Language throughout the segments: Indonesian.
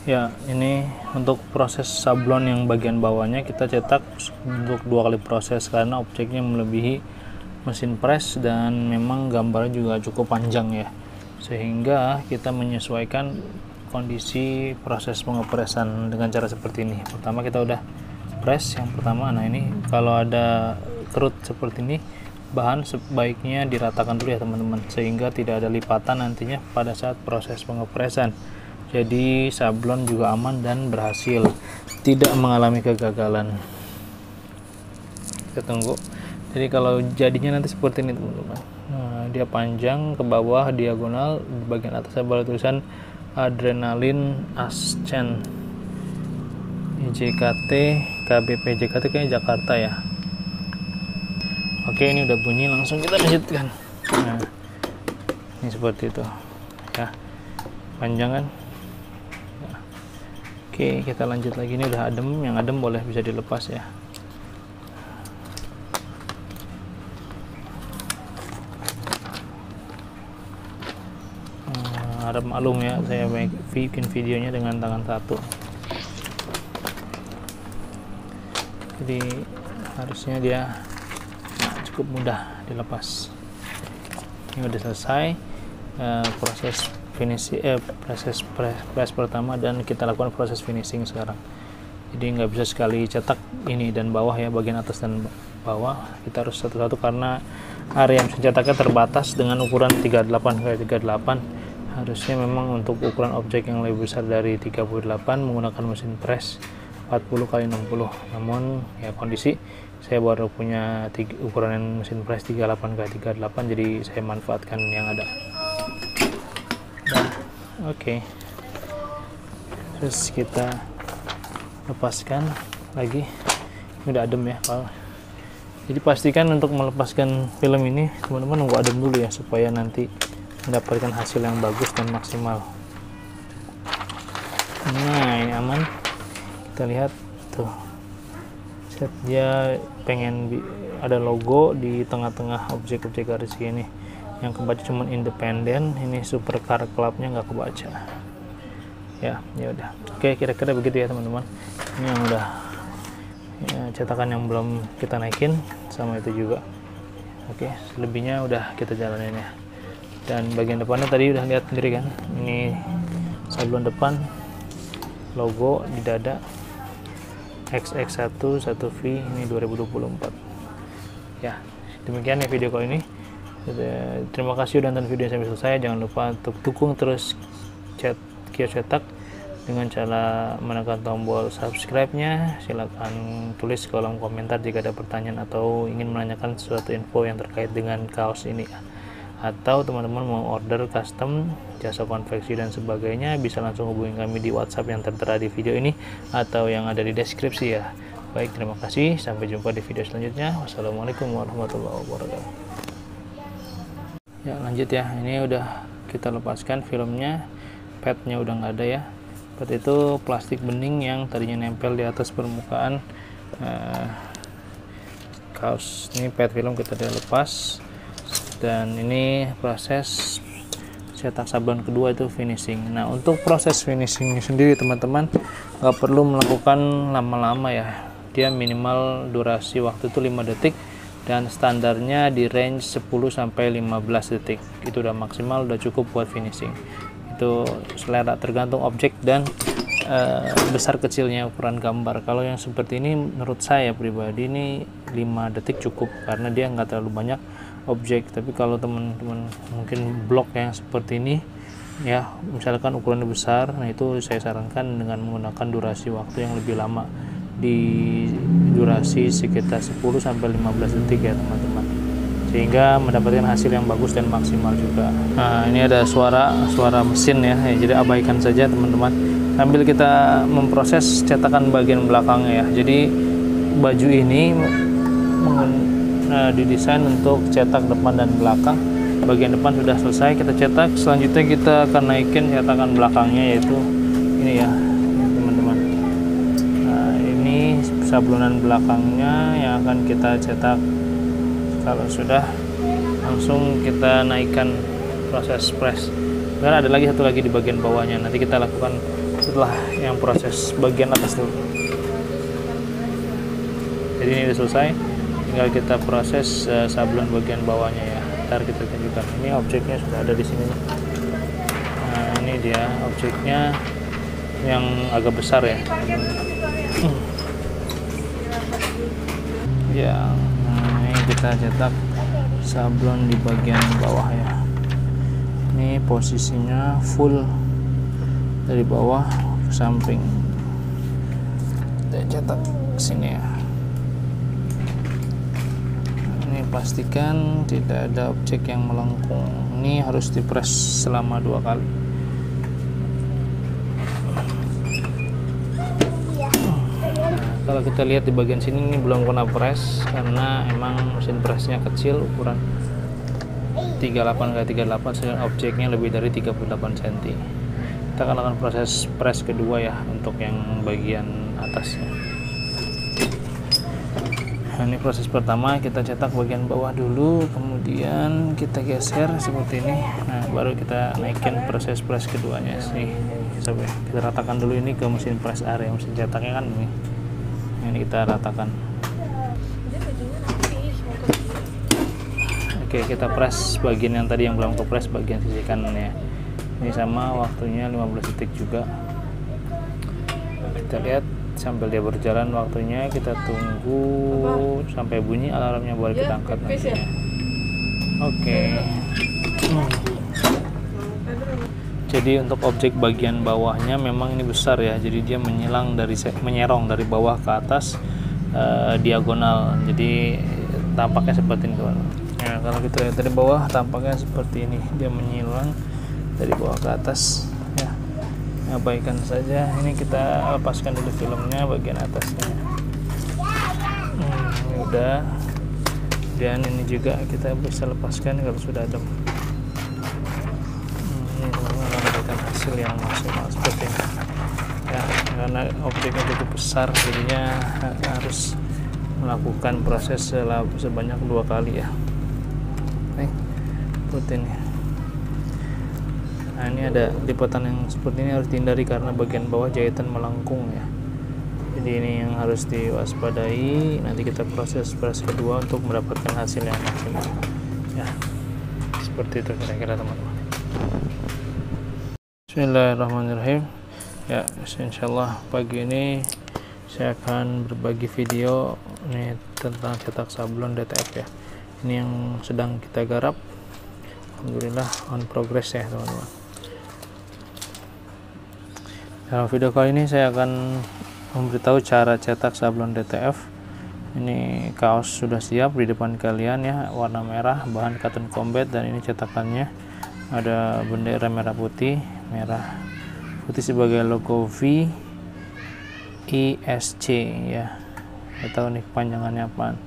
Ya, ini untuk proses sablon yang bagian bawahnya kita cetak untuk 2 kali proses karena objeknya melebihi mesin press dan memang gambarnya juga cukup panjang ya, sehingga kita menyesuaikan kondisi proses pengepresan dengan cara seperti ini. Pertama kita udah press yang pertama. Nah ini kalau ada kerut seperti ini, bahan sebaiknya diratakan dulu ya teman-teman, sehingga tidak ada lipatan nantinya pada saat proses pengepresan. Jadi sablon juga aman dan berhasil, tidak mengalami kegagalan. Kita tunggu. Jadi kalau jadinya nanti seperti ini teman-teman. Nah, dia panjang ke bawah diagonal, di bagian atas ada tulisan Adrenalin Ascent JKT KBP. JKT kayaknya Jakarta ya. Oke, ini udah bunyi, langsung kita lanjutkan. Nah, ini seperti itu ya, panjang kan. Oke, kita lanjut lagi. Ini udah adem, yang adem boleh bisa dilepas ya. Harap maklum ya, saya bikin videonya dengan tangan satu. Jadi harusnya dia cukup mudah dilepas. Ini udah selesai proses finishing, proses press pertama, dan kita lakukan proses finishing sekarang. Jadi nggak bisa sekali cetak ini dan bawah ya, bagian atas dan bawah kita harus satu-satu karena area mesin cetaknya terbatas dengan ukuran 38x38. Harusnya memang untuk ukuran objek yang lebih besar dari 38 menggunakan mesin press 40x60. Namun ya kondisi saya baru punya ukuran mesin press 38x38, jadi saya manfaatkan yang ada. Nah, oke. Terus kita lepaskan lagi. Ini udah adem ya, Pak. Jadi pastikan untuk melepaskan film ini teman-teman nunggu adem dulu ya, supaya nanti mendapatkan hasil yang bagus dan maksimal. Nah, ini aman. Kita lihat tuh, set dia pengen ada logo di tengah-tengah objek-objek garis ini. Yang kebaca cuma independen, ini supercar clubnya nggak kebaca ya. Ya udah, oke, kira-kira begitu ya teman-teman. Ini yang udah ya, cetakan yang belum kita naikin sama itu juga. Oke, selebihnya udah kita jalanin ya. Dan bagian depannya tadi udah lihat sendiri kan, ini sablon depan, logo di dada XX1 1V, ini 2024 ya. Demikian ya video kali ini. Terima kasih udah nonton video sampai selesai. Jangan lupa untuk dukung terus Kios Cetak dengan cara menekan tombol subscribe-nya. Silakan tulis kolom komentar jika ada pertanyaan atau ingin menanyakan sesuatu info yang terkait dengan kaos ini, atau teman-teman mau order custom, jasa konveksi dan sebagainya, bisa langsung hubungi kami di WhatsApp yang tertera di video ini atau yang ada di deskripsi ya. Baik, terima kasih, sampai jumpa di video selanjutnya. Wassalamualaikum warahmatullahi wabarakatuh. Ya, lanjut ya. Ini udah kita lepaskan filmnya, padnya udah nggak ada ya. Pad itu plastik bening yang tadinya nempel di atas permukaan kaos. Ini pad film kita udah lepas, dan ini proses cetak sablon kedua itu finishing. Nah, untuk proses finishing sendiri teman-teman nggak perlu melakukan lama-lama ya. Dia minimal durasi waktu itu 5 detik dan standarnya di range 10-15 detik. Itu udah maksimal, udah cukup buat finishing. Itu selera, tergantung objek dan besar kecilnya ukuran gambar. Kalau yang seperti ini menurut saya pribadi ini 5 detik cukup karena dia nggak terlalu banyak objek. Tapi kalau teman-teman mungkin blok yang seperti ini ya, misalkan ukurannya besar, nah itu saya sarankan dengan menggunakan durasi waktu yang lebih lama, di durasi sekitar 10-15 detik ya teman-teman, sehingga mendapatkan hasil yang bagus dan maksimal juga. Nah, ini ada suara mesin ya, jadi abaikan saja teman-teman sambil kita memproses cetakan bagian belakangnya ya. Jadi baju ini didesain untuk cetak depan dan belakang. Bagian depan sudah selesai kita cetak, selanjutnya kita akan naikin cetakan belakangnya, yaitu ini ya teman-teman. Nah, ini sablonan belakangnya yang akan kita cetak. Kalau sudah, langsung kita naikkan proses press. Dan ada lagi satu lagi di bagian bawahnya, nanti kita lakukan setelah yang proses bagian atas dulu. Jadi ini udah selesai, tinggal kita proses sablon bagian bawahnya ya. Ntar kita tunjukkan. Ini objeknya sudah ada di sini. Nah ini dia objeknya yang agak besar ya. Nah, ini kita cetak sablon di bagian bawah ya. Ini posisinya full dari bawah ke samping. Kita cetak ke sini ya. Ini pastikan tidak ada objek yang melengkung. Ini harus dipres selama 2 kali. Kalau kita lihat di bagian sini ini belum kena press karena emang mesin presnya kecil, ukuran 38x38, sedang objeknya lebih dari 38 cm. Kita akan lakukan proses press kedua ya untuk yang bagian atasnya. Nah, ini proses pertama, kita cetak bagian bawah dulu, kemudian kita geser seperti ini. Nah baru kita naikin proses press keduanya sih. Kita ratakan dulu ini ke mesin press area, mesin cetaknya kan ini kita ratakan. Oke, kita press bagian yang tadi yang belum ke press, bagian sisi kanannya. Ini sama, waktunya 15 detik juga. Kita lihat sambil dia berjalan waktunya, kita tunggu sampai bunyi alarmnya baru kita angkat nantinya. Oke. Jadi untuk objek bagian bawahnya memang ini besar ya, jadi dia menyerong dari bawah ke atas diagonal, jadi tampaknya seperti ini teman-teman. Nah, kalau kita lihat dari bawah tampaknya seperti ini, dia menyilang dari bawah ke atas ya. Abaikan saja, ini kita lepaskan dulu filmnya bagian atasnya. Ini udah, dan ini juga kita bisa lepaskan kalau sudah adem. Hasil yang maksimal seperti ini ya, karena objeknya cukup besar jadinya harus melakukan proses sebanyak 2 kali ya. Nih seperti ini. Nah ini ada lipatan yang seperti ini, harus dihindari karena bagian bawah jahitan melengkung ya, jadi ini yang harus diwaspadai. Nanti kita proses press kedua untuk mendapatkan hasil yang maksimal ya, seperti itu kira-kira teman-teman. Bismillahirrahmanirrahim ya. Insyaallah pagi ini saya akan berbagi video ini tentang cetak sablon DTF ya. Ini yang sedang kita garap, alhamdulillah on progress ya teman-teman. Dalam video kali ini saya akan memberitahu cara cetak sablon DTF. Ini kaos sudah siap di depan kalian ya, warna merah, bahan cotton combat, dan ini cetakannya ada bendera merah putih sebagai logo V ISC ya, atau nih panjangannya apaan.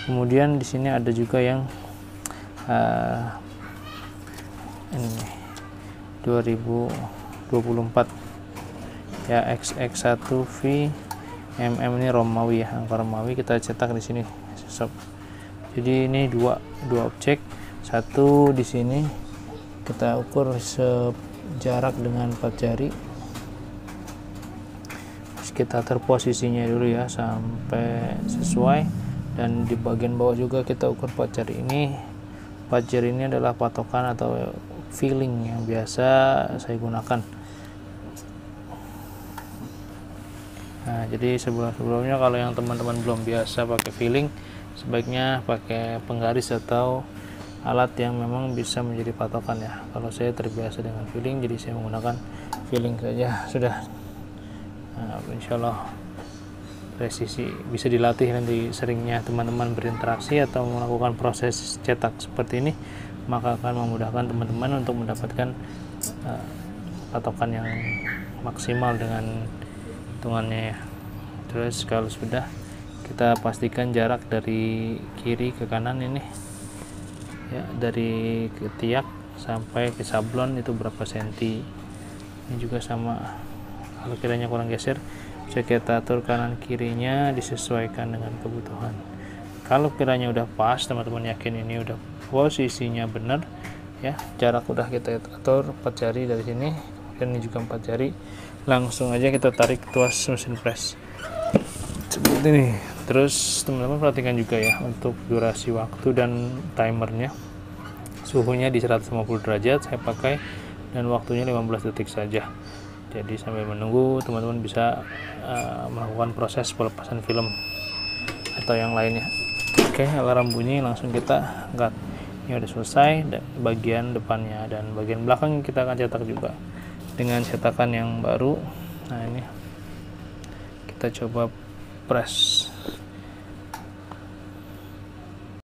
Kemudian di sini ada juga yang ini 2024 ya, XX1V MM, ini Romawi ya, angka Romawi, kita cetak di sini sob. Jadi ini dua objek, satu di sini kita ukur sejarak dengan 4 jari. Terus kita atur posisinya dulu ya sampai sesuai, dan di bagian bawah juga kita ukur 4 jari ini. 4 jari ini adalah patokan atau feeling yang biasa saya gunakan. Nah, jadi sebelumnya kalau yang teman-teman belum biasa pakai feeling, sebaiknya pakai penggaris atau alat yang memang bisa menjadi patokan ya. Kalau saya terbiasa dengan feeling, jadi saya menggunakan feeling saja sudah. Nah, insyaallah presisi bisa dilatih nanti, seringnya teman-teman berinteraksi atau melakukan proses cetak seperti ini, maka akan memudahkan teman-teman untuk mendapatkan patokan yang maksimal dengan hitungannya ya. Terus kalau sudah, kita pastikan jarak dari kiri ke kanan ini ya, dari ketiak sampai ke sablon itu berapa senti. Ini juga sama, kalau kiranya kurang geser bisa kita atur kanan kirinya disesuaikan dengan kebutuhan. Kalau kiranya udah pas, teman-teman yakin ini udah posisinya benar ya, jarak udah kita atur 4 jari dari sini, dan ini juga 4 jari. Langsung aja kita tarik tuas mesin press seperti ini. Terus teman-teman perhatikan juga ya untuk durasi waktu dan timernya. Suhunya di 150 derajat saya pakai, dan waktunya 15 detik saja. Jadi sambil menunggu teman-teman bisa melakukan proses pelepasan film atau yang lainnya. Oke, alarm bunyi, langsung kita angkat. Ini udah selesai bagian depannya, dan bagian belakang kita akan cetak juga dengan cetakan yang baru. Nah, ini kita coba press.